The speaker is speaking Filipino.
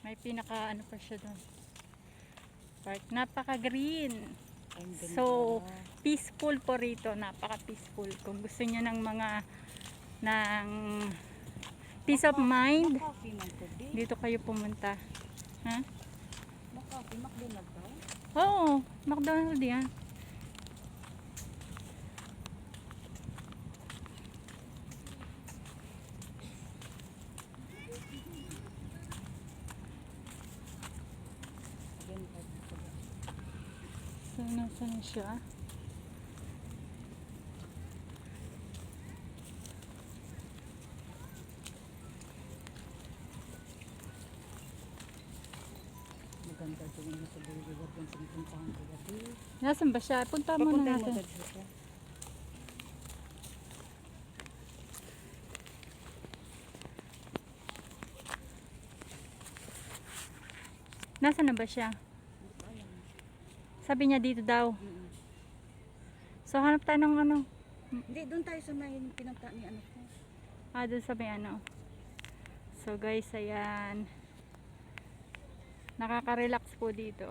May pinaka ano pa siya doon. Park. Napaka-green. Ang ganda. So, peaceful po rito. Napaka-peaceful. Kung gusto niyo ng mga ng peace of mind, Makapi man ko di. dito kayo pumunta. Ha? Makapi, McDonald daw. Oo, McDonald's yan. Ganda dito. So, nasaan siya? Maganda din yung sa lugar yung pinipuntahan ko gabi. Nasaan ba siya? Punta mo Papunta na mo natin. dito. Nasaan na ba siya? Hindi ko alam. Sabi niya dito daw. Mm-mm. So, hanap tayo ng ano. Hindi, doon tayo sa may pinunta ni ano ko. Doon sa may ano. So, guys, ayan. Nakaka-relax po dito.